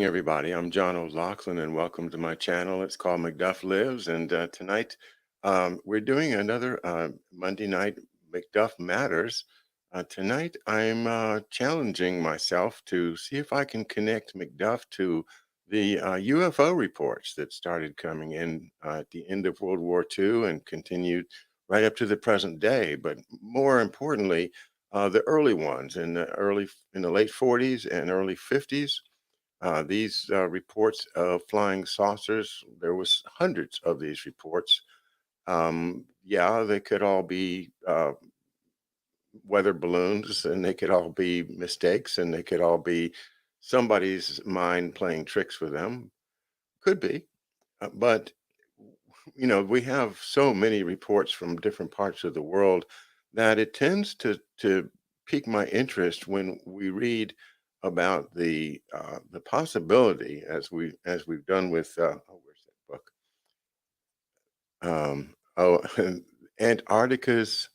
everybody. I'm John O'Loughlin, and welcome to my channel. It's called McDuff Lives, and tonight we're doing another Monday night McDuff Matters. Tonight, I'm challenging myself to see if I can connect McDuff to the UFO reports that started coming in at the end of World War II and continued right up to the present day. But more importantly, the early ones in the late 40s and early 50s. These reports of flying saucers, there was hundreds of these reports. Yeah, they could all be weather balloons, and they could all be mistakes, and they could all be somebody's mind playing tricks with them. Could be, but we have so many reports from different parts of the world that it tends to pique my interest when we read about the possibility, as we've done with oh, where's that book? Oh, Antarctica's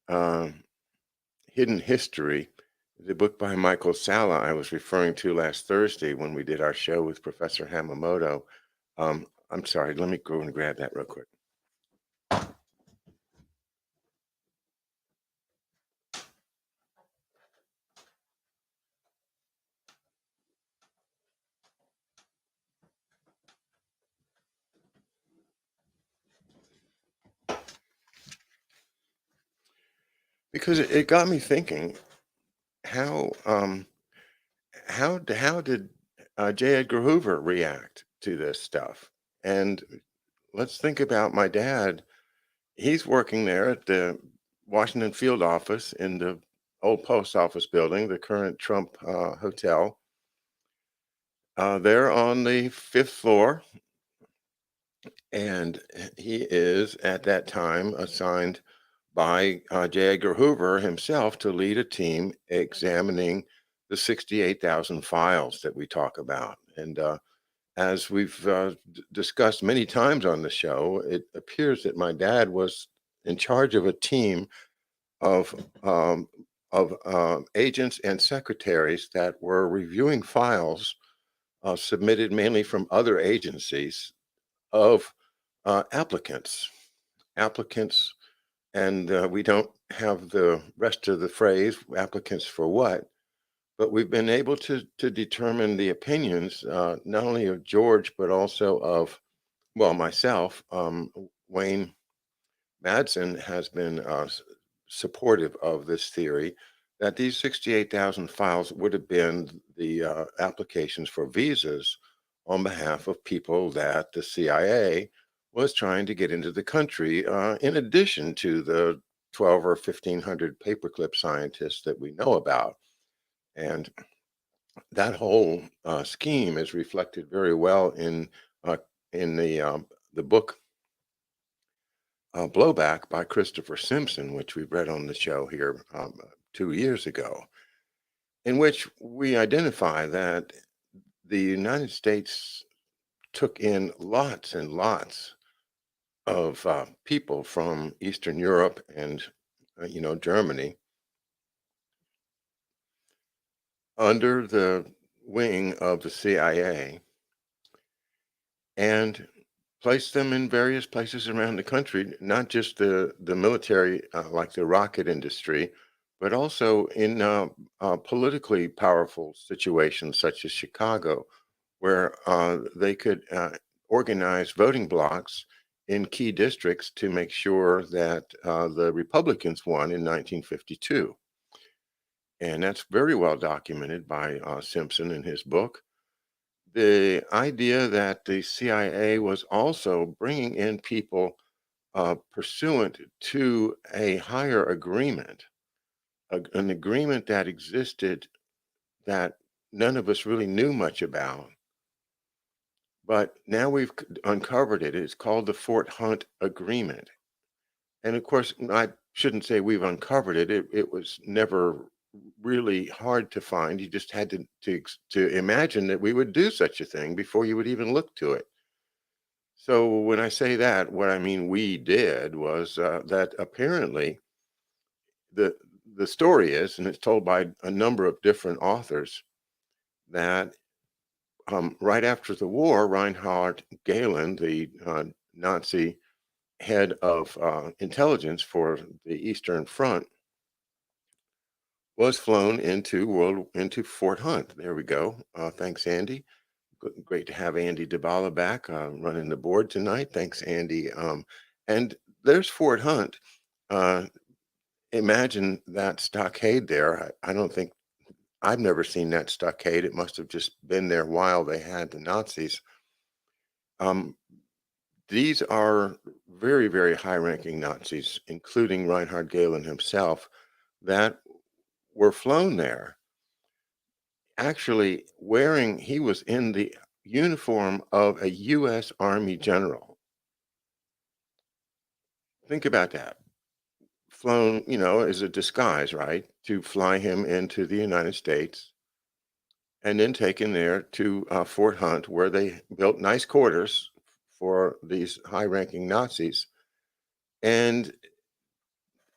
um, Hidden History, the book by Michael Salla I was referring to last Thursday when we did our show with Professor Hamamoto. I'm sorry, let me go and grab that real quick. Because it got me thinking, how how did J. Edgar Hoover react to this stuff? And let's think about my dad. He's working there at the Washington field office in the old post office building, the current Trump hotel. They're on the fifth floor, and he is at that time assigned by J. Edgar Hoover himself to lead a team examining the 68,000 files that we talk about. And as we've discussed many times on the show, it appears that my dad was in charge of a team of um, agents and secretaries that were reviewing files submitted mainly from other agencies of applicants. Applicants, and we don't have the rest of the phrase, applicants for what, but we've been able to determine the opinions not only of George, but also of, well, myself. Wayne Madsen has been supportive of this theory that these 68,000 files would have been the applications for visas on behalf of people that the CIA was trying to get into the country, in addition to the 12 or 1,500 paperclip scientists that we know about. And that whole scheme is reflected very well uh, in the book Blowback by Christopher Simpson, which we read on the show here 2 years ago, in which we identify that the United States took in lots and lots of people from Eastern Europe and, Germany under the wing of the CIA and placed them in various places around the country, not just the military, like the rocket industry, but also in politically powerful situations such as Chicago, where they could organize voting blocks in key districts to make sure that the Republicans won in 1952. And that's very well documented by Simpson in his book. The idea that the CIA was also bringing in people pursuant to a higher agreement, an agreement that existed that none of us really knew much about. But now we've uncovered it. It's called the Fort Hunt Agreement. And of course, I shouldn't say we've uncovered it. It was never really hard to find. You just had to imagine that we would do such a thing before you would even look to it. So when I say that, what I mean we did was that apparently the the story is, and it's told by a number of different authors, that right after the war, Reinhard Gehlen, the Nazi head of intelligence for the Eastern Front, was flown into Fort Hunt. There we go. Thanks, Andy. Great to have Andy DeBala back running the board tonight. Thanks, Andy. And there's Fort Hunt. Uh, Imagine that stockade there. I don't think I've never seen that stockade. It must have just been there while they had the Nazis. Um, these are very, very high-ranking Nazis, including Reinhard Gehlen himself, that were flown there. Actually, he was in the uniform of a U.S. Army general. Think about that. Flown, as a disguise, right, to fly him into the United States and then taken there to Fort Hunt, where they built nice quarters for these high-ranking Nazis. And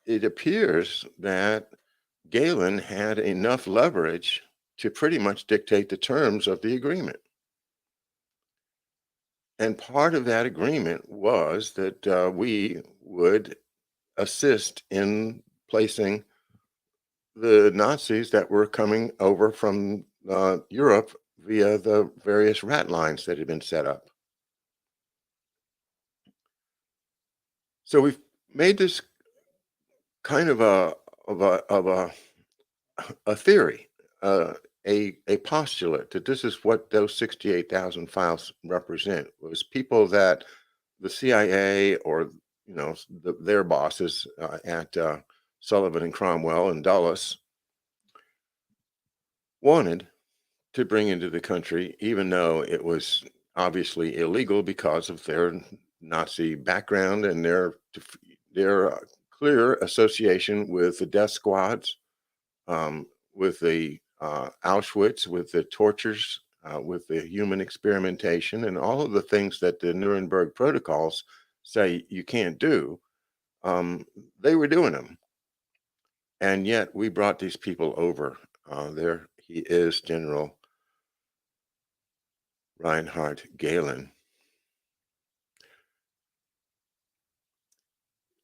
it appears that Galen had enough leverage to pretty much dictate the terms of the agreement. And part of that agreement was that we would assist in placing the Nazis that were coming over from Europe via the various rat lines that had been set up. So we've made this kind of a theory, uh, a postulate that this is what those 68,000 files represent. Was people that the CIA or their bosses at Sullivan and Cromwell and Dulles wanted to bring into the country, even though it was obviously illegal because of their Nazi background and their clear association with the death squads, with the Auschwitz, with the tortures, with the human experimentation, and all of the things that the Nuremberg protocols say you can't do. They were doing them, and yet we brought these people over. There he is, General Reinhard Gehlen.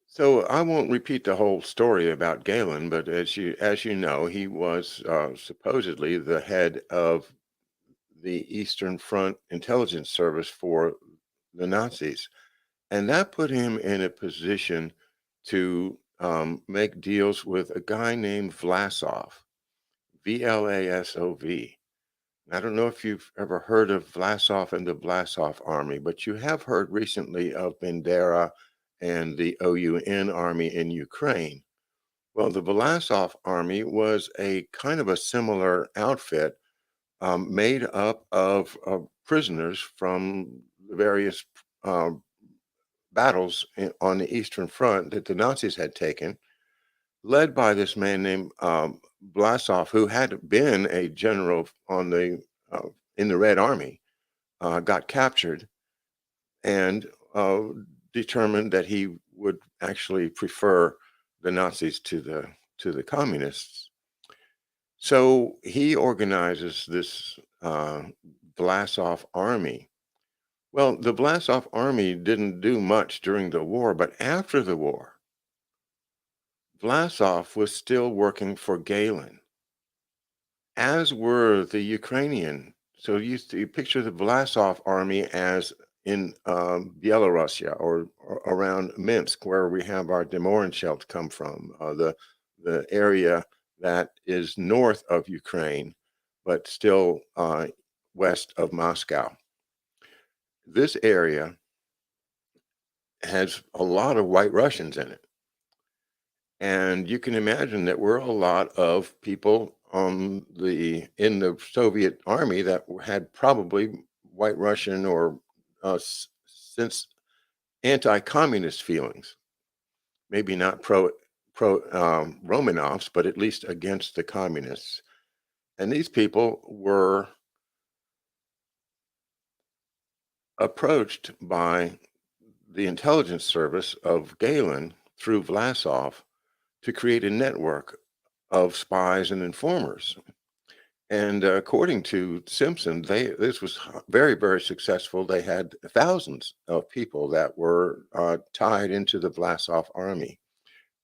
So I won't repeat the whole story about Galen, but as you know, he was supposedly the head of the Eastern Front intelligence service for the Nazis, and that put him in a position to make deals with a guy named Vlasov, Vlasov. I don't know if you've ever heard of Vlasov and the Vlasov army, but you have heard recently of Bandera and the OUN army in Ukraine. Well, the Vlasov army was a kind of a similar outfit made up of prisoners from the various battles on the Eastern Front that the Nazis had taken, led by this man named Vlasov, who had been a general uh, in the Red Army, got captured and determined that he would actually prefer the Nazis to the communists. So he organizes this Vlasov army. Well, the Vlasov army didn't do much during the war, but after the war, Vlasov was still working for Galen, as were the Ukrainian. So you picture the Vlasov army as in Belarusia or around Minsk, where we have our Demorinshelt come from, the area that is north of Ukraine, but still west of Moscow. This area has a lot of White Russians in it. And you can imagine that we're a lot of people in the Soviet army that had probably White Russian or since anti-communist feelings, maybe not pro Romanovs, but at least against the communists. And these people were approached by the intelligence service of Galen through Vlasov to create a network of spies and informers. And according to Simpson, this was very, very successful. They had thousands of people that were tied into the Vlasov army.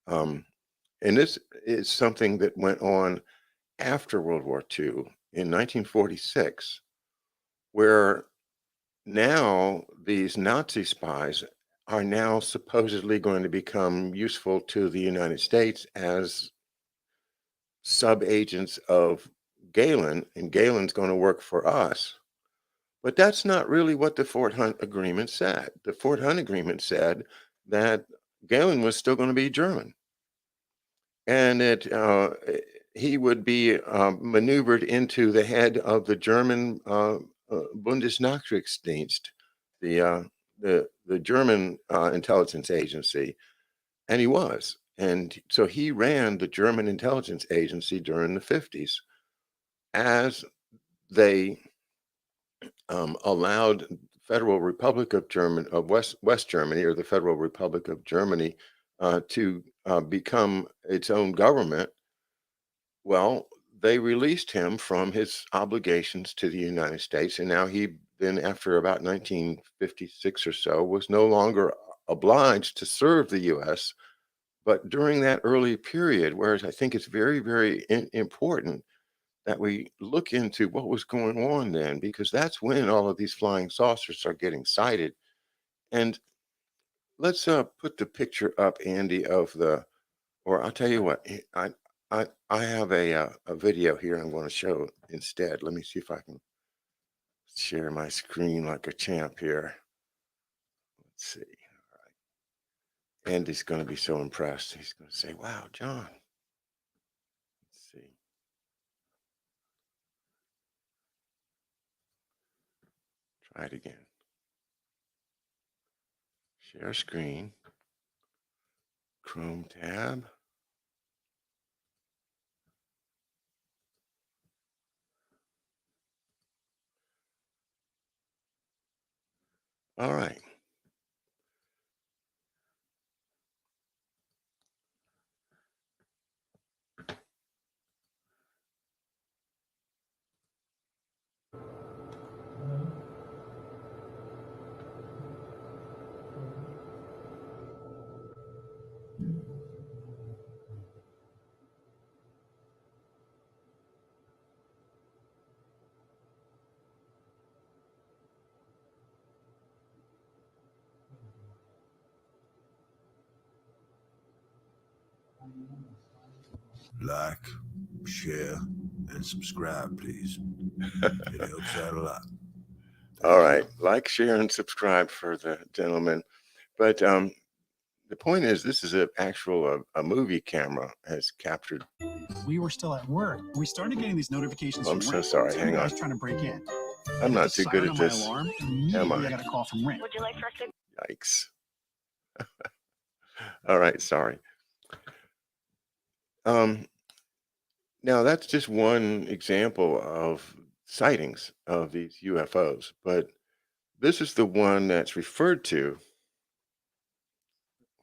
Um, and this is something that went on after World War II in 1946, where now these Nazi spies are now supposedly going to become useful to the United States as sub-agents of Galen, and Galen's going to work for us. But that's not really what the Fort Hunt Agreement said. The Fort Hunt Agreement said that Galen was still going to be German, and that he would be maneuvered into the head of the German Bundesnachrichtendienst, the the German intelligence agency, and he was. And so he ran the German intelligence agency during the 50s as they allowed Federal Republic of West Germany, or the Federal Republic of Germany, to become its own government. Well, they released him from his obligations to the United States, and now he then, after about 1956 or so, was no longer obliged to serve the U.S. But during that early period, whereas I think it's very, very important that we look into what was going on then, because that's when all of these flying saucers are getting sighted. And let's put the picture up, Andy, of the, or I'll tell you what, I have a video here I'm going to show instead. Let me see if I can share my screen like a champ here. Let's see. Andy's going to be so impressed. He's going to say, "Wow, John." Let's see. Try it again. Share screen. Chrome tab. All right. Like, share, and subscribe, please. It helps out a lot. All right. Like, share, and subscribe for the gentleman. But the point is, this is an actual a movie camera has captured. We were still at work. We started getting these notifications I'm from so Ring. sorry. Two Hang guys on. trying to break in. I'm I not hit the too good siren at on my this. alarm, and Am immediately I? I got a call from Ring. Would you like for us to? Yikes. All right. Sorry. Now, that's just one example of sightings of these UFOs, but this is the one that's referred to.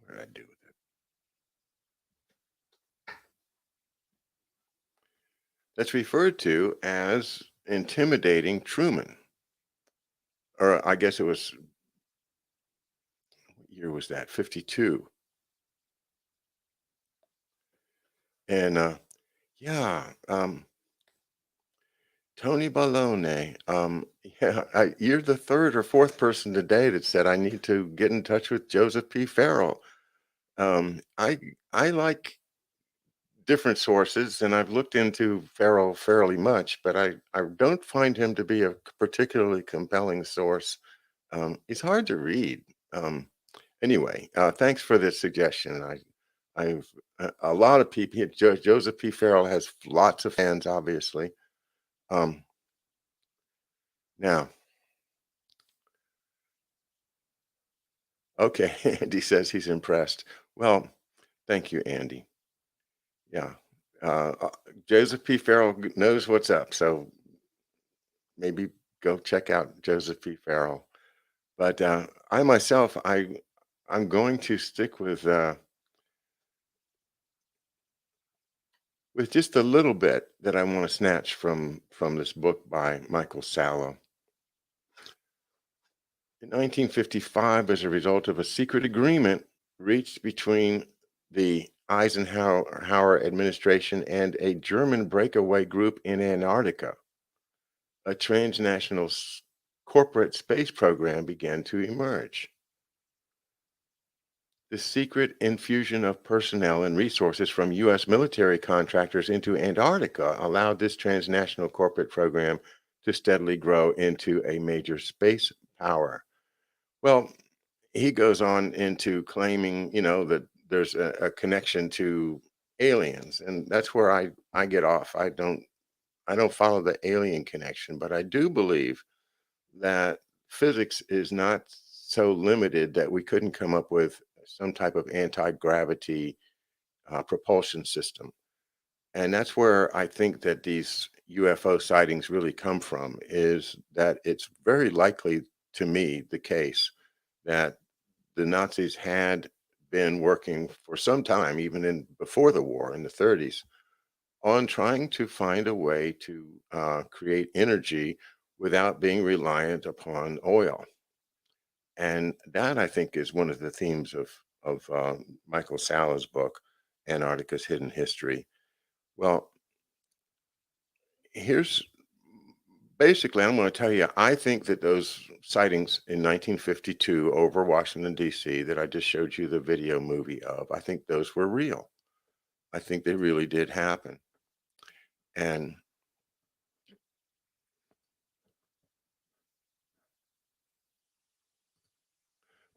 What did I do with it? That's referred to as intimidating Truman. Or I guess it was, what year was that? 52. And yeah, Tony Baloney. Yeah, you're the third or fourth person today that said I need to get in touch with Joseph P. Farrell. I like different sources, and I've looked into Farrell fairly much, but I don't find him to be a particularly compelling source. He's hard to read. Anyway, thanks for the suggestion. I've a lot of people. Joseph P. Farrell has lots of fans, obviously. Um, now, okay, Andy says he's impressed. Well, thank you, Andy. Yeah, Joseph P. Farrell knows what's up, so maybe go check out Joseph P. Farrell. But I myself, I'm going to stick with with just a little bit that I want to snatch from this book by Michael Salla. In 1955, as a result of a secret agreement reached between the Eisenhower administration and a German breakaway group in Antarctica, a transnational corporate space program began to emerge. The secret infusion of personnel and resources from U.S. military contractors into Antarctica allowed this transnational corporate program to steadily grow into a major space power. Well, he goes on into claiming, that there's a connection to aliens, and that's where I get off. I don't follow the alien connection, but I do believe that physics is not so limited that we couldn't come up with some type of anti-gravity propulsion system. And that's where I think that these UFO sightings really come from, is that it's very likely to me the case that the Nazis had been working for some time, even in before the war in the 30s, on trying to find a way to create energy without being reliant upon oil. And that, I think, is one of the themes of Michael Sala's book, Antarctica's Hidden History. Well, here's basically, I'm going to tell you, I think that those sightings in 1952 over Washington, D.C., that I just showed you the video movie of, I think those were real. I think they really did happen. And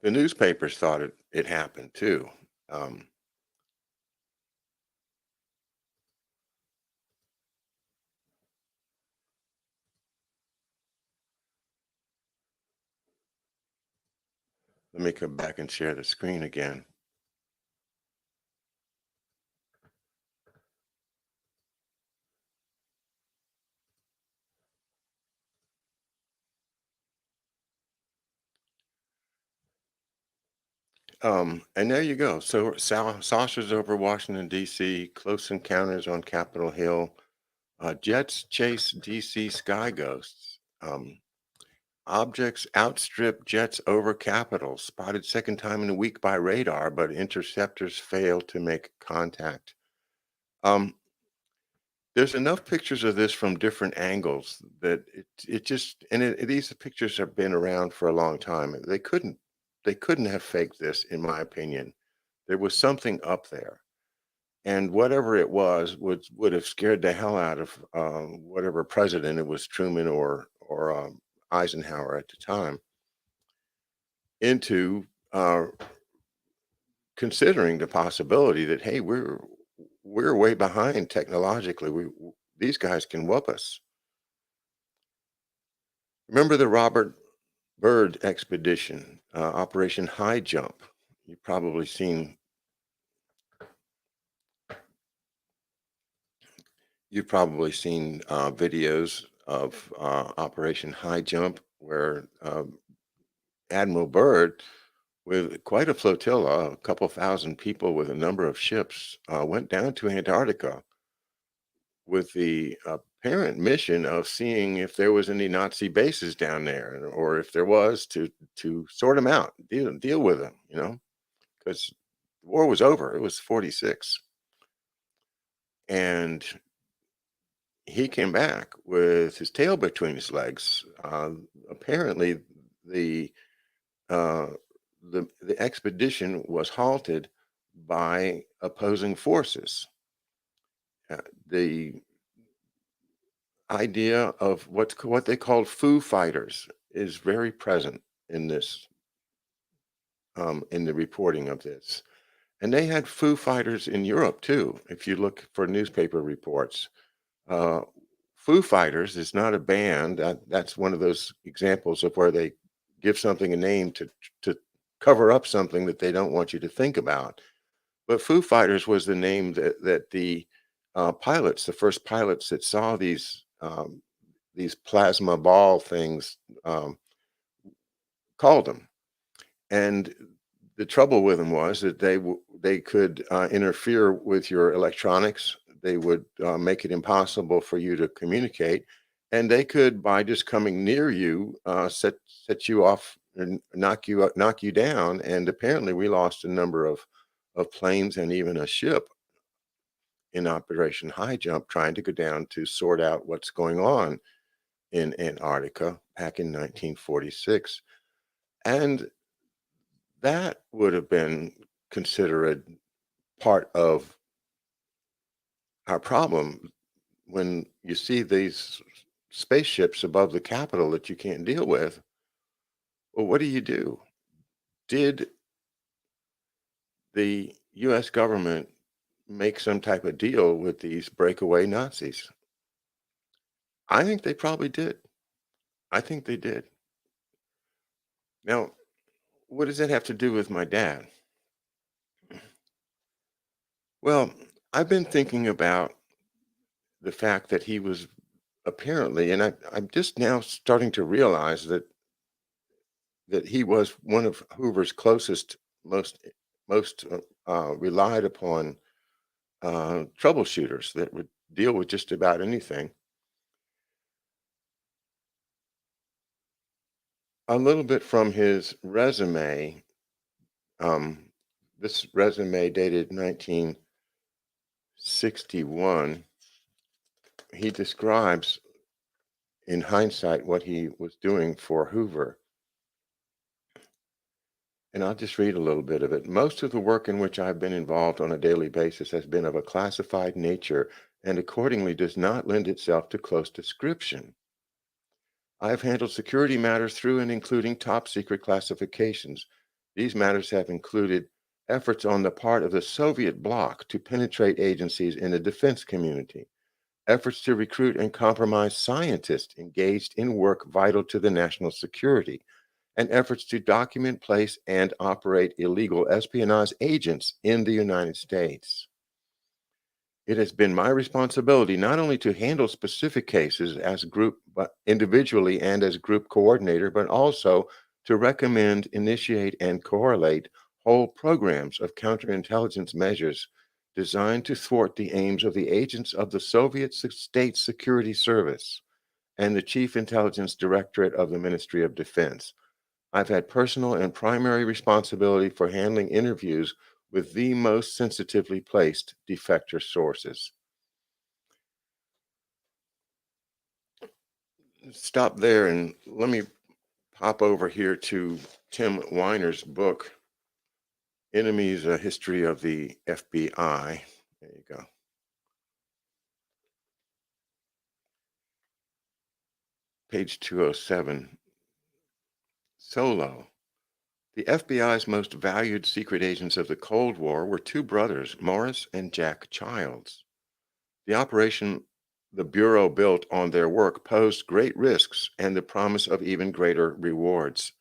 the newspapers thought it happened too. Um, Let me come back and share the screen again. And there you go. So saucers over Washington, D.C., close encounters on Capitol Hill, jets chase D.C. sky ghosts. Objects outstrip jets over Capitol, spotted second time in a week by radar, but interceptors fail to make contact. Um, there's enough pictures of this from different angles that it just, and these pictures have been around for a long time. They couldn't have faked this, in my opinion. There was something up there, and whatever it was would have scared the hell out of whatever president it was, Truman or Eisenhower at the time, into considering the possibility that, hey, we're way behind technologically. These guys can whoop us. Remember the Robert Byrd expedition, Operation High Jump? You've probably seen videos of Operation High Jump, where Admiral Byrd, with quite a flotilla, a couple thousand people with a number of ships, went down to Antarctica with the apparent mission of seeing if there was any Nazi bases down there, or if there was, to sort them out, deal with them, because the war was over. It was 46, and he came back with his tail between his legs. Apparently, the uh, the expedition was halted by opposing forces. The idea of what they called foo fighters is very present in this, in the reporting of this. And they had foo fighters in Europe too. If you look for newspaper reports, uh, Foo Fighters is not a band. That's one of those examples of where they give something a name to cover up something that they don't want you to think about. But Foo Fighters was the name that the pilots, the first pilots that saw these plasma ball things, called them. And the trouble with them was that they could interfere with your electronics. they would make it impossible for you to communicate, and they could, by just coming near you, set you off and knock you down. And apparently, we lost a number of planes and even a ship in Operation High Jump trying to go down to sort out what's going on in Antarctica back in 1946. And that would have been considered part of our problem when you see these spaceships above the Capitol that you can't deal with. Well, what do? Did the US government make some type of deal with these breakaway Nazis? I think they probably did. I think they did. Now, what does that have to do with my dad? Well, I've been thinking about the fact that he was apparently, and I'm just now starting to realize that he was one of Hoover's closest, most relied upon troubleshooters that would deal with just about anything. A little bit from his resume. Um, this resume dated 1961. He describes, in hindsight, what he was doing for Hoover. And I'll just read a little bit of it. Most of the work in which I've been involved on a daily basis has been of a classified nature and accordingly does not lend itself to close description. I have handled security matters through and including top secret classifications. These matters have included efforts on the part of the Soviet bloc to penetrate agencies in the defense community, efforts to recruit and compromise scientists engaged in work vital to the national security, and efforts to document, place, and operate illegal espionage agents in the United States. It has been my responsibility not only to handle specific cases as group, but individually and as group coordinator, but also to recommend, initiate, and correlate whole programs of counterintelligence measures designed to thwart the aims of the agents of the Soviet State Security Service and the Chief Intelligence Directorate of the Ministry of Defense. I've had personal and primary responsibility for handling interviews with the most sensitively placed defector sources. Stop there and let me pop over here to Tim Weiner's book, Enemies, A History of the FBI. There you go. Page 207. Solo. The FBI's most valued secret agents of the Cold War were two brothers, Morris and Jack Childs. The operation the Bureau built on their work posed great risks and the promise of even greater rewards.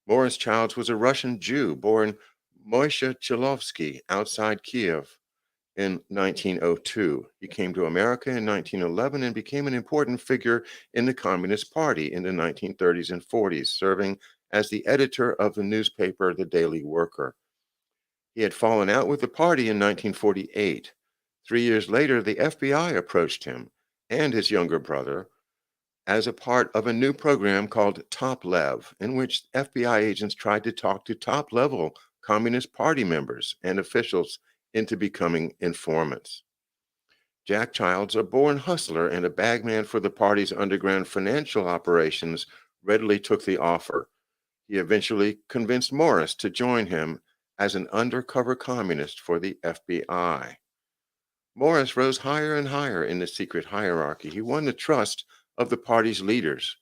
Morris Childs was a Russian Jew born Moishe Chilovsky outside Kiev in 1902. He came to America in 1911 and became an important figure in the Communist Party in the 1930s and 40s, serving as the editor of the newspaper The Daily Worker. He had fallen out with the party in 1948. 3 years later, the FBI approached him and his younger brother as a part of a new program called Top Lev, in which FBI agents tried to talk to top-level Communist Party members and officials into becoming informants. Jack Childs, a born hustler and a bagman for the party's underground financial operations, readily took the offer. He eventually convinced Morris to join him as an undercover communist for the FBI. Morris rose higher and higher in the secret hierarchy. He won the trust of the party's leaders.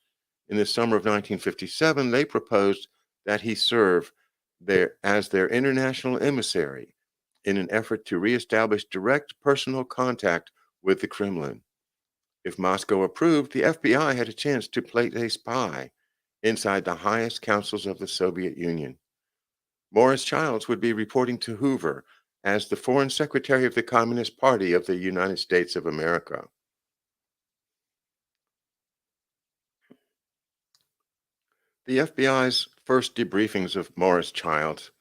In the summer of 1957, they proposed that he serve as their international emissary in an effort to reestablish direct personal contact with the Kremlin. If Moscow approved, the FBI had a chance to place a spy inside the highest councils of the Soviet Union. Morris Childs would be reporting to Hoover as the Foreign Secretary of the Communist Party of the United States of America. The FBI's first debriefings of Morris Childs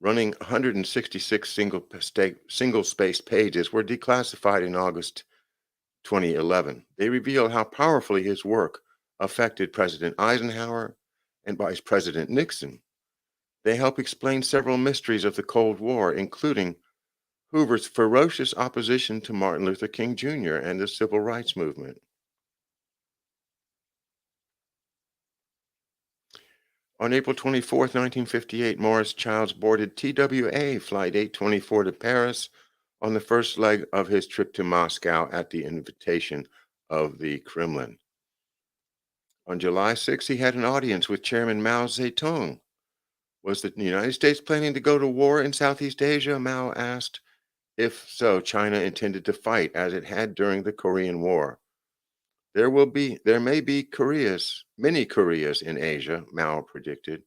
running 166 single-spaced pages, were declassified in August 2011. They reveal how powerfully his work affected President Eisenhower and Vice President Nixon. They help explain several mysteries of the Cold War, including Hoover's ferocious opposition to Martin Luther King Jr. and the Civil Rights Movement. On April 24, 1958, Morris Childs boarded TWA Flight 824 to Paris on the first leg of his trip to Moscow at the invitation of the Kremlin. On July 6, he had an audience with Chairman Mao Zedong. Was the United States planning to go to war in Southeast Asia? Mao asked. If so, China intended to fight as it had during the Korean War. There may be many Koreas in Asia, Mao predicted.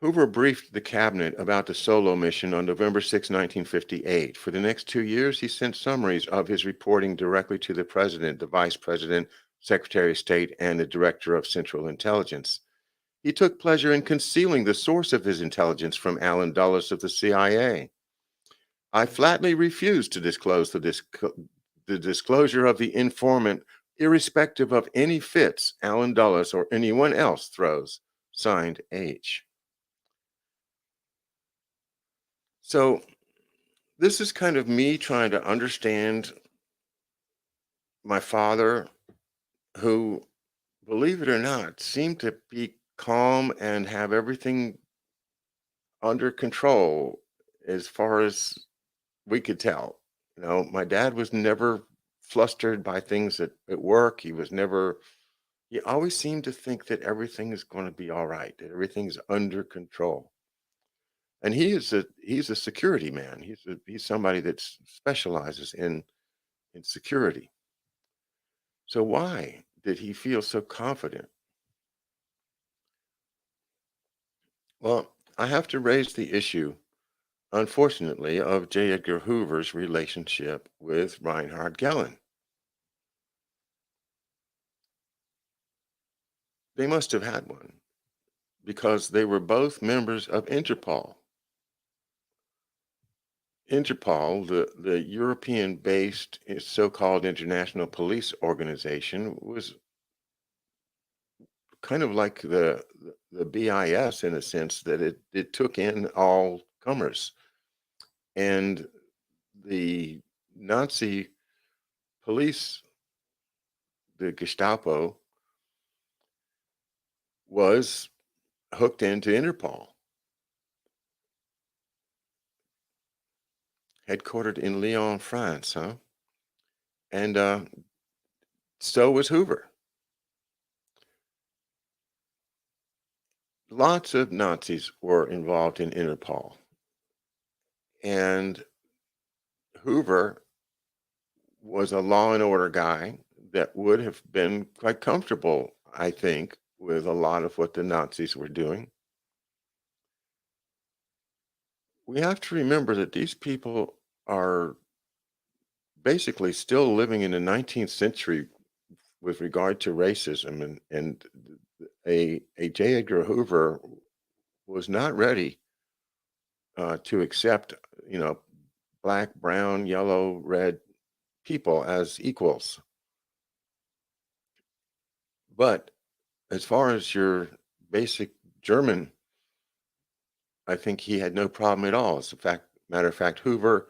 Hoover briefed the cabinet about the Solo mission on November 6, 1958. For the next 2 years, he sent summaries of his reporting directly to the president, the vice president, secretary of state, and the director of Central Intelligence. He took pleasure in concealing the source of his intelligence from Allen Dulles of the CIA. I flatly refuse to disclose the disclosure of the informant, irrespective of any fits Allen Dulles or anyone else throws. Signed, H. So this is kind of me trying to understand my father, who, believe it or not, seemed to be calm and have everything under control as far as we could tell. My dad was never flustered by things at work. He always seemed to think that everything is going to be all right, that everything's under control. And he's a security man. He's somebody that specializes in security. So why did he feel so confident? Well, I have to raise the issue, unfortunately, of J. Edgar Hoover's relationship with Reinhard Gehlen. They must have had one because they were both members of Interpol. Interpol, the European-based so-called international police organization, was kind of like the BIS in a sense that it took in all comers. And the Nazi police, the Gestapo, was hooked into Interpol, headquartered in Lyon, France, huh? And so was Hoover. Lots of Nazis were involved in Interpol. And Hoover was a law and order guy that would have been quite comfortable, I think, with a lot of what the Nazis were doing. We have to remember that these people are basically still living in the 19th century with regard to racism, and a J. Edgar Hoover was not ready to accept, black, brown, yellow, red people as equals. But as far as your basic German, I think he had no problem at all. As a matter of fact, Hoover,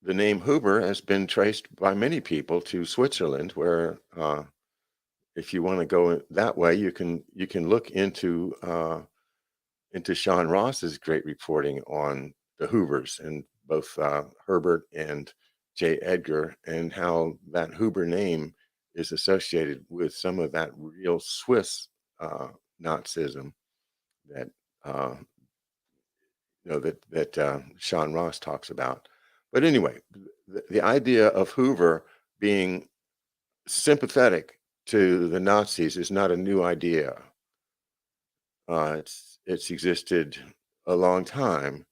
the name Hoover has been traced by many people to Switzerland, where if you want to go that way, you can look into Sean Ross's great reporting on the Hoovers, and both Herbert and J. Edgar, and how that Hoover name is associated with some of that real Swiss Nazism that Sean Ross talks about. But anyway, the idea of Hoover being sympathetic to the Nazis is not a new idea. It's existed a long time,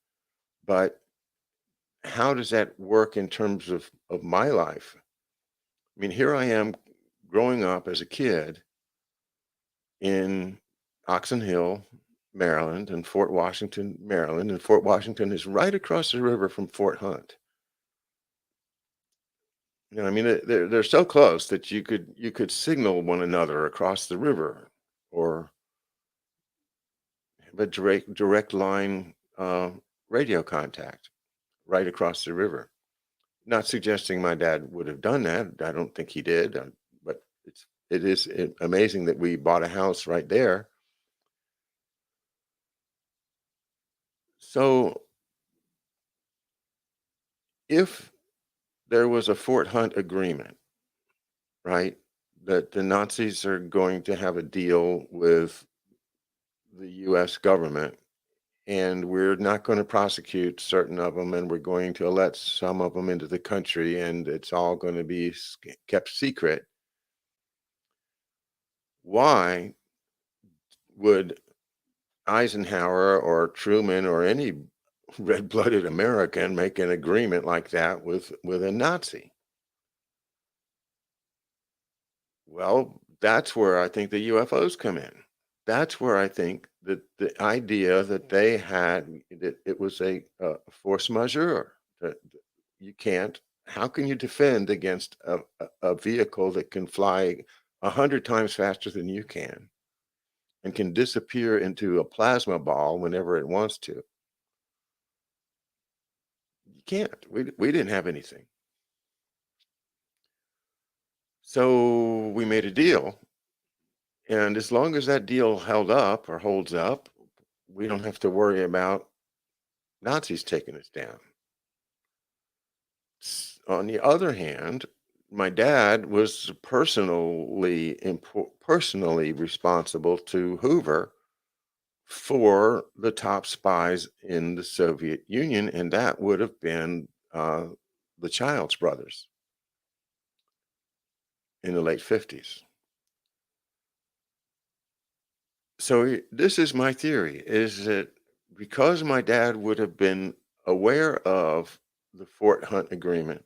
but how does that work in terms of my life? I mean, here I am growing up as a kid in Oxon Hill, Maryland, and Fort Washington, Maryland, and Fort Washington is right across the river from Fort Hunt. You know, I mean, they're so close that you could signal one another across the river, or have a direct line radio contact right across the river. Not suggesting my dad would have done that. I don't think he did, but it is amazing that we bought a house right there. So if there was a Fort Hunt agreement, right, that the Nazis are going to have a deal with the U.S. government, and we're not going to prosecute certain of them, and we're going to let some of them into the country, and it's all going to be kept secret. Why would Eisenhower or Truman or any red-blooded American make an agreement like that with a Nazi? Well, that's where I think the UFOs come in. That's where I think that the idea that they had, that it was a force majeure. That you can't. How can you defend against a vehicle that can fly 100 times faster than you can and can disappear into a plasma ball whenever it wants to? You can't. We didn't have anything. So we made a deal, and as long as that deal held up or holds up, we don't have to worry about Nazis taking us down. On the other hand, my dad was personally responsible to Hoover for the top spies in the Soviet Union, and that would have been the Childs brothers in the late 50s. So this is my theory, is that because my dad would have been aware of the Fort Hunt agreement,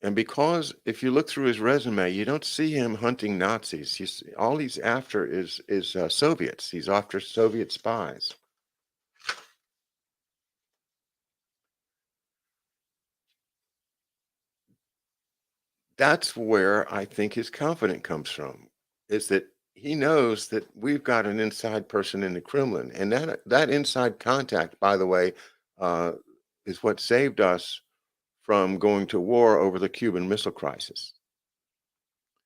and because if you look through his resume, you don't see him hunting Nazis. All he's after is Soviets. He's after Soviet spies. That's where I think his confidence comes from, is that he knows that we've got an inside person in the Kremlin, and that inside contact, by the way, uh, is what saved us from going to war over the Cuban Missile Crisis,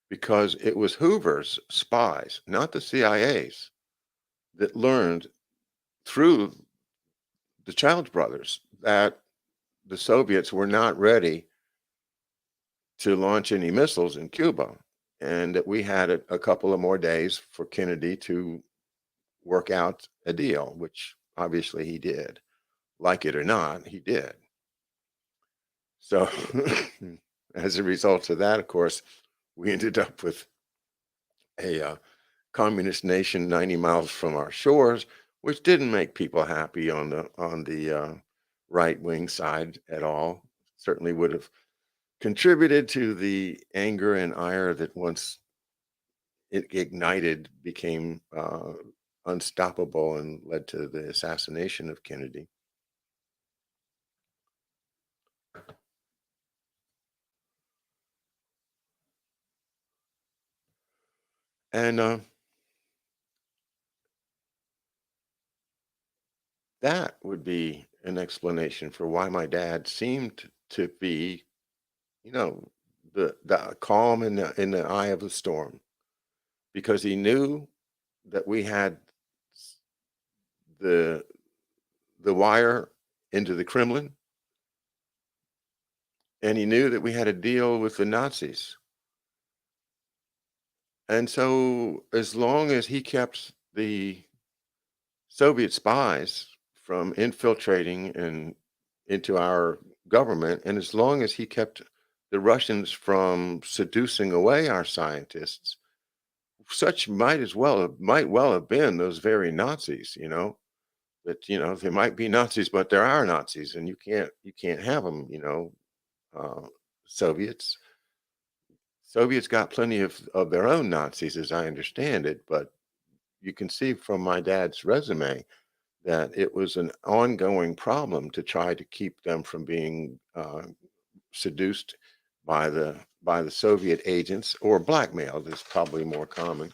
because it was Hoover's spies, not the CIA's, that learned through the Childs brothers that the Soviets were not ready to launch any missiles in Cuba, and that we had a couple of more days for Kennedy to work out a deal, which obviously he did. Like it or not, he did. So as a result of that, of course, we ended up with a communist nation 90 miles from our shores, which didn't make people happy on the right wing side at all. Certainly would have contributed to the anger and ire that, once it ignited, became unstoppable and led to the assassination of Kennedy. And that would be an explanation for why my dad seemed to be, you know, the calm in the eye of the storm, because he knew that we had the the wire into the Kremlin, and he knew that we had a deal with the Nazis. And so, as long as he kept the Soviet spies from infiltrating and into our government, and as long as he kept the Russians from seducing away our scientists, such might well have been those very Nazis, that, they might be Nazis, but there are Nazis, and you can't have them, uh, Soviets. Soviets got plenty of their own Nazis, as I understand it, but you can see from my dad's resume that it was an ongoing problem to try to keep them from being seduced by the Soviet agents or blackmailed is probably more common.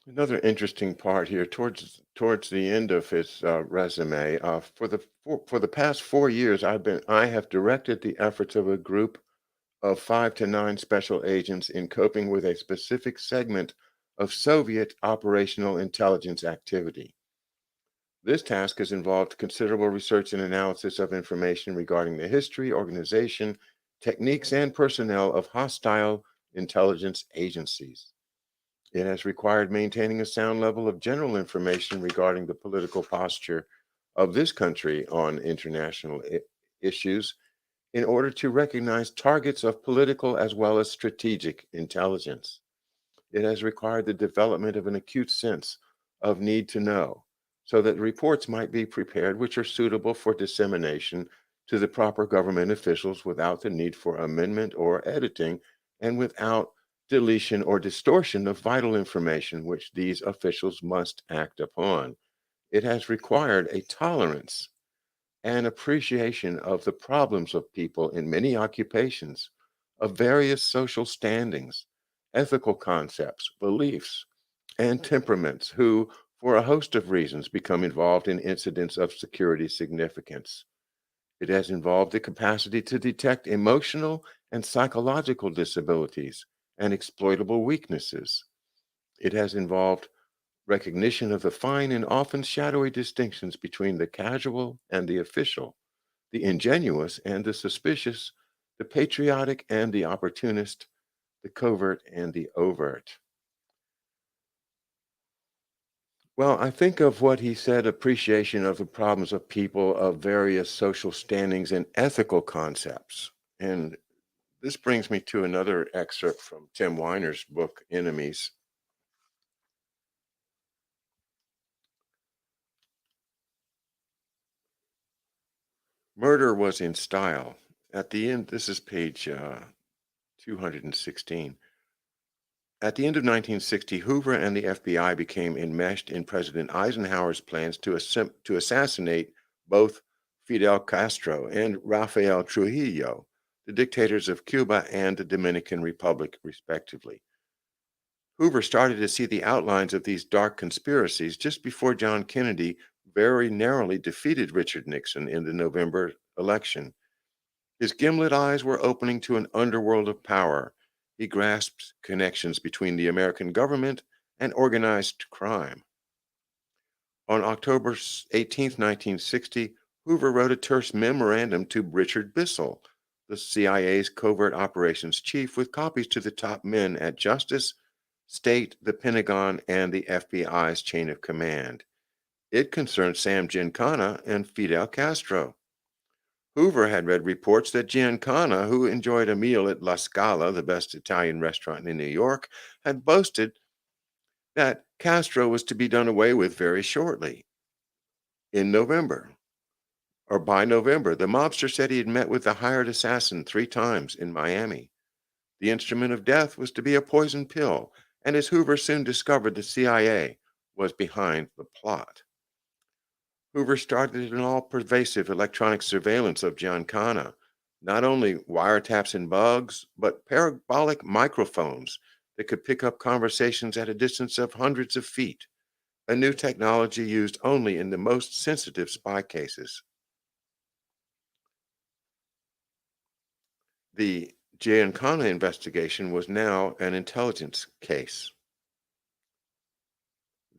Another interesting part here towards the end of his resume. For the past 4 years, I have directed the efforts of a group of 5 to 9 special agents in coping with a specific segment of Soviet operational intelligence activity. This task has involved considerable research and analysis of information regarding the history, organization, techniques, and personnel of hostile intelligence agencies. It has required maintaining a sound level of general information regarding the political posture of this country on international issues in order to recognize targets of political as well as strategic intelligence. It has required the development of an acute sense of need to know so that reports might be prepared which are suitable for dissemination to the proper government officials without the need for amendment or editing and without deletion or distortion of vital information which these officials must act upon. It has required a tolerance and appreciation of the problems of people in many occupations, of various social standings, ethical concepts, beliefs, and temperaments who, for a host of reasons, become involved in incidents of security significance. It has involved the capacity to detect emotional and psychological disabilities and exploitable weaknesses. It has involved recognition of the fine and often shadowy distinctions between the casual and the official, the ingenuous and the suspicious, the patriotic and the opportunist, the covert and the overt. Well, I think of what he said appreciation of the problems of people of various social standings and ethical concepts. And this brings me to another excerpt from Tim Weiner's book, Enemies. Murder was in style. At the end, this is page 216. At the end of 1960, Hoover and the FBI became enmeshed in President Eisenhower's plans to assassinate both Fidel Castro and Rafael Trujillo, the dictators of Cuba and the Dominican Republic, respectively. Hoover started to see the outlines of these dark conspiracies just before John Kennedy very narrowly defeated Richard Nixon in the November election. His gimlet eyes were opening to an underworld of power. He grasped connections between the American government and organized crime. On October 18, 1960, Hoover wrote a terse memorandum to Richard Bissell, the CIA's covert operations chief, with copies to the top men at Justice, State, the Pentagon, and the FBI's chain of command. It concerned Sam Giancana and Fidel Castro. Hoover had read reports that Giancana, who enjoyed a meal at La Scala, the best Italian restaurant in New York, had boasted that Castro was to be done away with very shortly. In November, or by November, the mobster said he had met with the hired assassin 3 times in Miami. The instrument of death was to be a poison pill, and as Hoover soon discovered, the CIA was behind the plot. Hoover started an all-pervasive electronic surveillance of Giancana, not only wiretaps and bugs, but parabolic microphones that could pick up conversations at a distance of hundreds of feet, a new technology used only in the most sensitive spy cases. The Giancana investigation was now an intelligence case.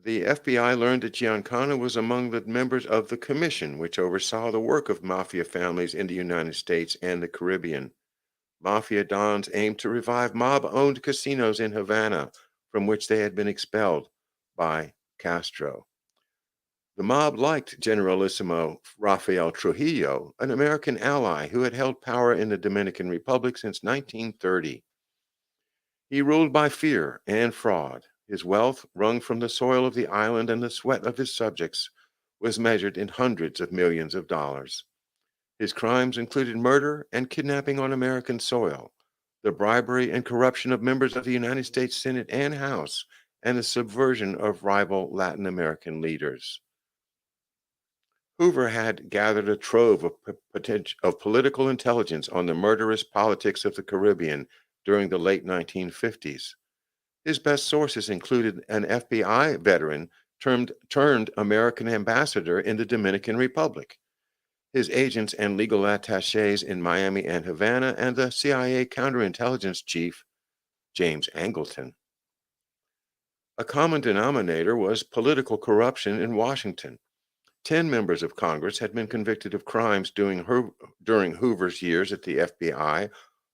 The FBI learned that Giancana was among the members of the commission which oversaw the work of mafia families in the United States and the Caribbean. Mafia dons aimed to revive mob-owned casinos in Havana, from which they had been expelled by Castro. The mob liked Generalissimo Rafael Trujillo, an American ally who had held power in the Dominican Republic since 1930. He ruled by fear and fraud. His wealth, wrung from the soil of the island and the sweat of his subjects, was measured in hundreds of millions of dollars. His crimes included murder and kidnapping on American soil, the bribery and corruption of members of the United States Senate and House, and the subversion of rival Latin American leaders. Hoover had gathered a trove of political intelligence on the murderous politics of the Caribbean during the late 1950s. His best sources included an FBI veteran turned American ambassador in the Dominican Republic, his agents and legal attaches in Miami and Havana, and the CIA counterintelligence chief, James Angleton. A common denominator was political corruption in Washington. 10 members of Congress had been convicted of crimes during Hoover's years at the FBI.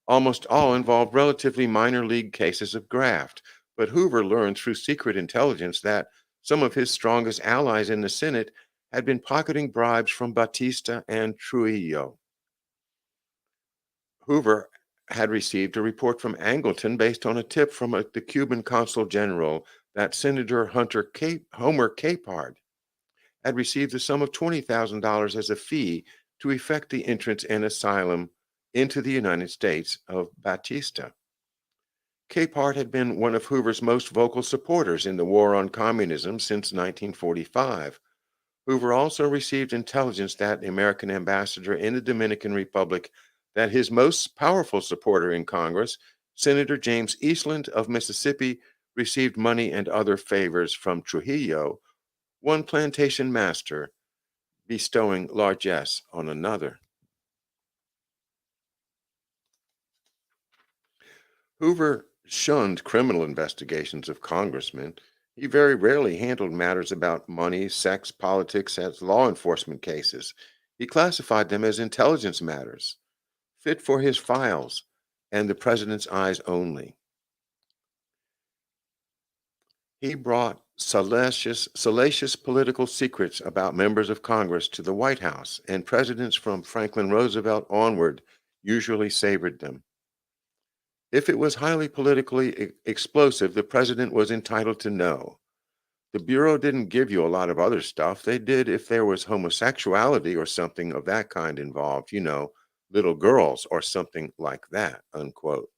Almost all involved relatively minor league cases of graft, but Hoover learned through secret intelligence that some of his strongest allies in the Senate had been pocketing bribes from Batista and Trujillo. Hoover had received a report from Angleton based on a tip from the Cuban consul general that Senator Homer Capehart had received the sum of $20,000 as a fee to effect the entrance and asylum into the United States of Batista. Capehart had been one of Hoover's most vocal supporters in the war on communism since 1945. Hoover also received intelligence that the American ambassador in the Dominican Republic, that his most powerful supporter in Congress, Senator James Eastland of Mississippi, received money and other favors from Trujillo, one plantation master bestowing largesse on another. Hoover shunned criminal investigations of congressmen. He very rarely handled matters about money, sex, politics as law enforcement cases. He classified them as intelligence matters, fit for his files and the president's eyes only. He brought salacious political secrets about members of Congress to the White House, and presidents from Franklin Roosevelt onward usually savored them. If it was highly politically explosive, the president was entitled to know. The Bureau didn't give you a lot of other stuff. They did if there was homosexuality or something of that kind involved, little girls or something like that, unquote.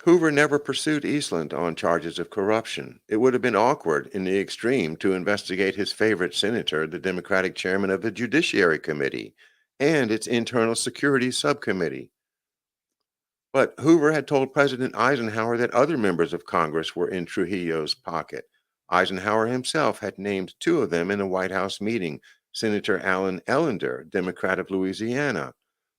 Hoover never pursued Eastland on charges of corruption. It would have been awkward in the extreme to investigate his favorite senator, the Democratic chairman of the Judiciary Committee, and its Internal Security Subcommittee. But Hoover had told President Eisenhower that other members of Congress were in Trujillo's pocket. Eisenhower himself had named two of them in a White House meeting, Senator Alan Ellender, Democrat of Louisiana,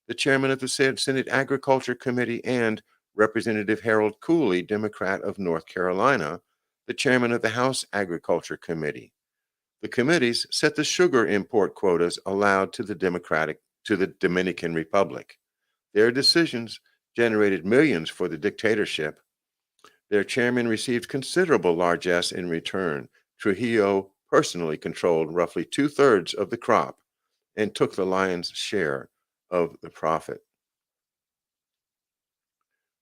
the chairman of the Senate Agriculture Committee, and Representative Harold Cooley, Democrat of North Carolina, the chairman of the House Agriculture Committee. The committees set the sugar import quotas allowed to the Dominican Republic. Their decisions generated millions for the dictatorship. Their chairman received considerable largesse in return. Trujillo personally controlled roughly 2/3 of the crop and took the lion's share of the profit.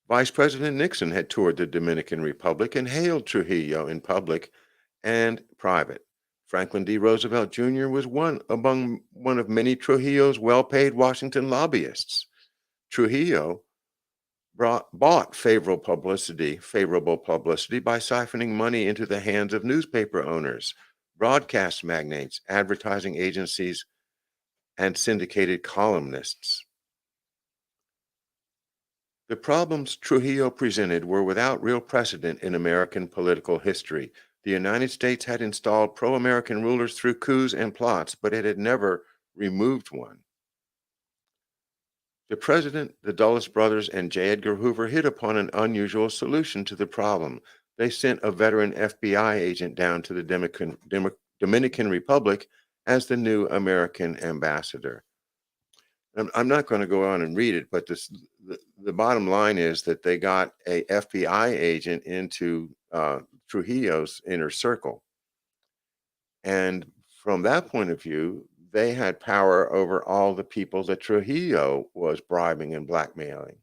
Vice President Nixon had toured the Dominican Republic and hailed Trujillo in public and private. Franklin D. Roosevelt Jr. was one of many Trujillo's well-paid Washington lobbyists. Trujillo bought favorable publicity by siphoning money into the hands of newspaper owners, broadcast magnates, advertising agencies, and syndicated columnists. The problems Trujillo presented were without real precedent in American political history. The United States had installed pro-American rulers through coups and plots, but it had never removed one. The president, the Dulles brothers, and J. Edgar Hoover hit upon an unusual solution to the problem. They sent a veteran FBI agent down to the Dominican Republic as the new American ambassador. I'm not going to go on and read it, but the bottom line is that they got a FBI agent into Trujillo's inner circle. And from that point of view, they had power over all the people that Trujillo was bribing and blackmailing.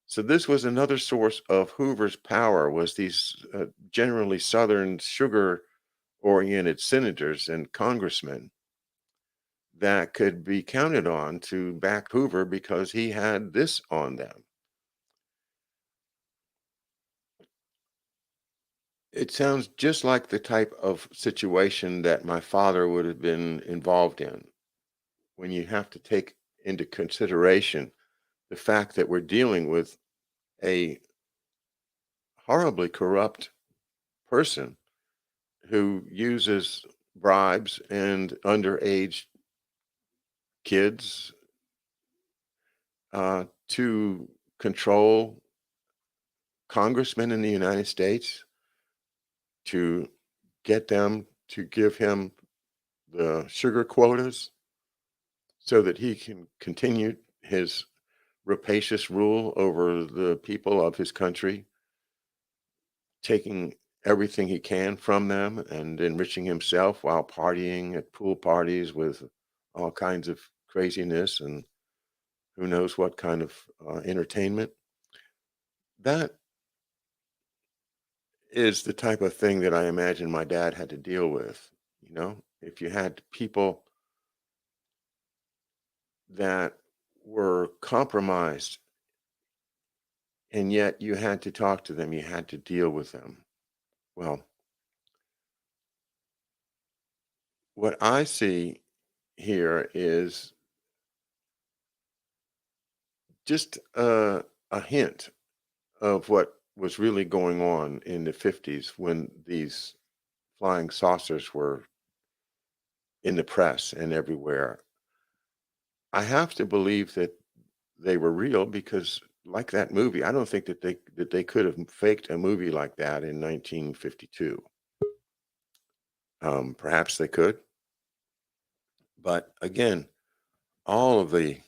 So this was another source of Hoover's power, was these generally Southern sugar-oriented senators and congressmen that could be counted on to back Hoover because he had this on them. It sounds just like the type of situation that my father would have been involved in, when you have to take into consideration the fact that we're dealing with a horribly corrupt person who uses bribes and underage kids to control congressmen in the United States, to get them to give him the sugar quotas so that he can continue his rapacious rule over the people of his country, taking everything he can from them and enriching himself while partying at pool parties with all kinds of craziness and who knows what kind of entertainment. That is the type of thing that I imagine my dad had to deal with. You know, if you had people that were compromised and yet you had to talk to them, you had to deal with them. Well, what I see here is just a hint of what was really going on in the 50s when these flying saucers were in the press and everywhere. I have to believe that they were real because, like that movie, I don't think that they could have faked a movie like that in 1952. Perhaps they could, but again, all of the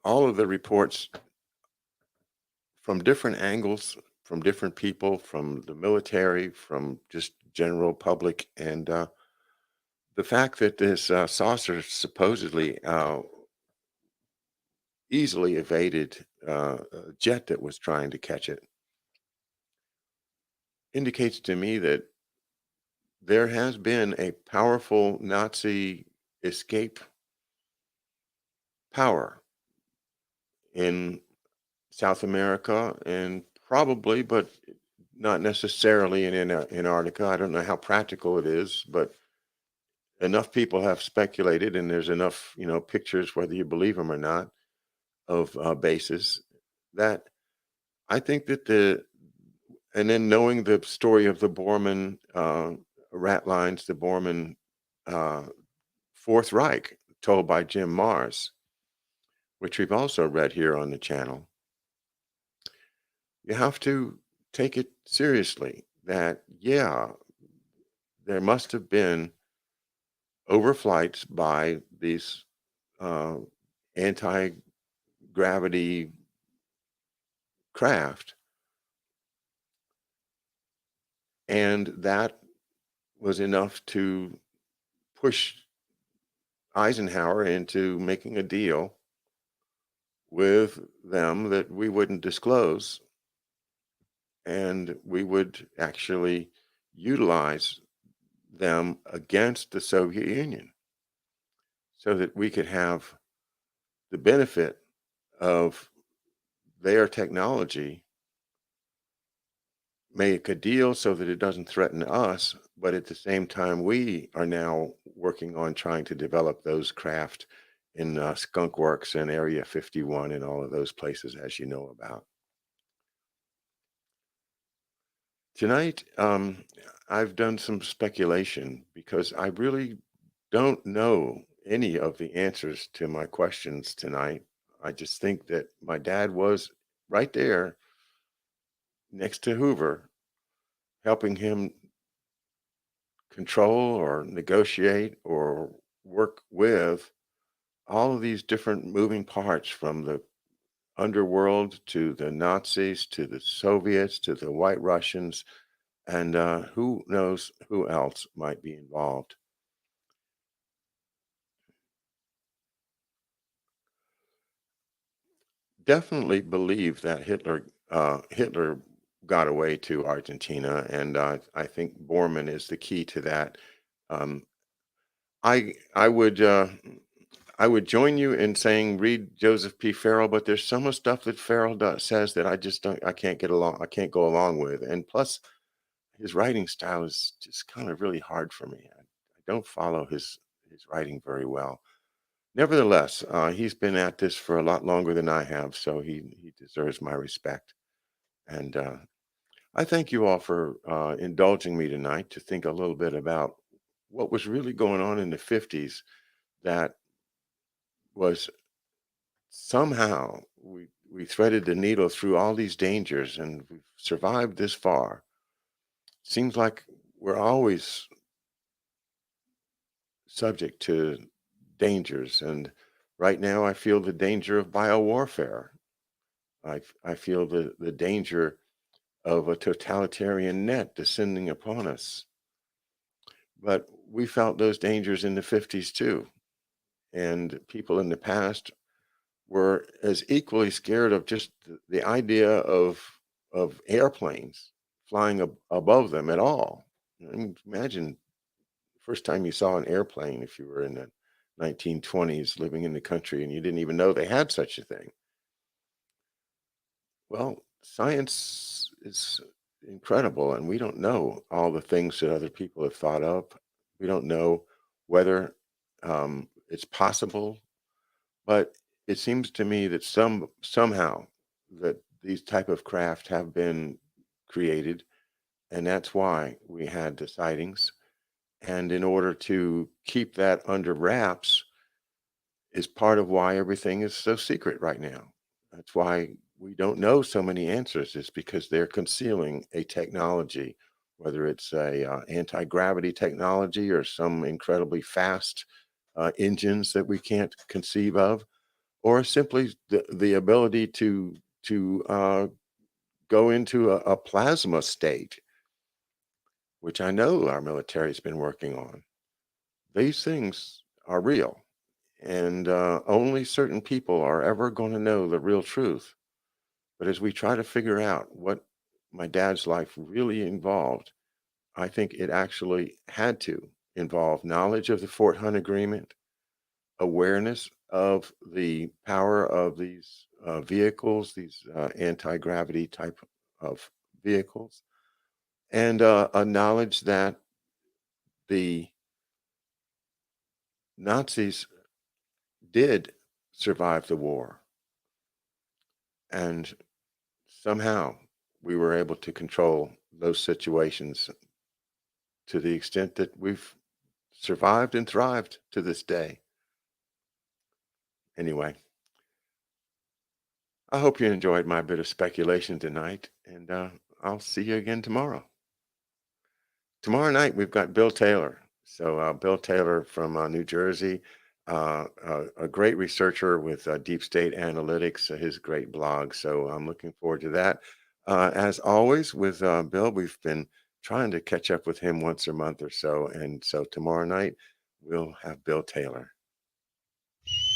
all of the reports from different angles, from different people, from the military, from just general public, and the fact that this saucer supposedly easily evaded a jet that was trying to catch it indicates to me that there has been a powerful Nazi escape power in South America and probably, but not necessarily in Antarctica. I don't know how practical it is, but enough people have speculated, and there's enough, pictures, whether you believe them or not, of bases that I think that and then knowing the story of the Borman rat lines, the Borman uh, Fourth Reich, told by Jim Mars, which we've also read here on the channel, you have to take it seriously that, yeah, there must have been overflights by these uh, anti gravity craft, and that was enough to push Eisenhower into making a deal with them that we wouldn't disclose, and we would actually utilize them against the Soviet Union so that we could have the benefit of their technology, make a deal so that it doesn't threaten us, but at the same time, we are now working on trying to develop those craft in Skunk Works and Area 51 and all of those places, as you know about. Tonight, I've done some speculation because I really don't know any of the answers to my questions tonight. I just think that my dad was right there next to Hoover, helping him control or negotiate or work with all of these different moving parts, from the underworld to the Nazis to the Soviets to the White Russians, and who knows who else might be involved. definitely believe that Hitler got away to Argentina, and I think Bormann is the key to that. Um, I I would uh, I would join you in saying read Joseph P. Farrell, but there's some of stuff that Farrell says that I just don't I can't get along I can't go along with, and plus his writing style is just kind of really hard for me. I don't follow his writing very well. Nevertheless, he's been at this for a lot longer than I have, so he deserves my respect. And I thank you all for indulging me tonight to think a little bit about what was really going on in the 50s that was somehow we threaded the needle through all these dangers and we've survived this far. Seems like we're always subject to dangers. And right now, I feel the danger of biowarfare. I feel the danger of a totalitarian net descending upon us. But we felt those dangers in the 50s too. And people in the past were as equally scared of just the idea of airplanes flying above them at all. I mean, imagine first time you saw an airplane if you were in the 1920s living in the country and you didn't even know they had such a thing. Well, science is incredible, and we don't know all the things that other people have thought of. We don't know whether it's possible, but it seems to me that somehow that these type of craft have been created, and that's why we had the sightings. And in order to keep that under wraps is part of why everything is so secret right now. That's why we don't know so many answers, is because they're concealing a technology, whether it's a anti-gravity technology or some incredibly fast engines that we can't conceive of, or simply the ability to go into a plasma state, which I know our military's been working on. These things are real, and only certain people are ever going to know the real truth. But as we try to figure out what my dad's life really involved, I think it actually had to involve knowledge of the Fort Hunt Agreement, awareness of the power of these vehicles, these anti-gravity type of vehicles, and a knowledge that the Nazis did survive the war, and somehow we were able to control those situations to the extent that we've survived and thrived to this day. Anyway, I hope you enjoyed my bit of speculation tonight, and I'll see you again tomorrow. Tomorrow night, we've got Bill Taylor. So, Bill Taylor from New Jersey, a great researcher with Deep State Analytics, his great blog. So, I'm looking forward to that. As always, with Bill, we've been trying to catch up with him once a month or so. And so, tomorrow night, we'll have Bill Taylor.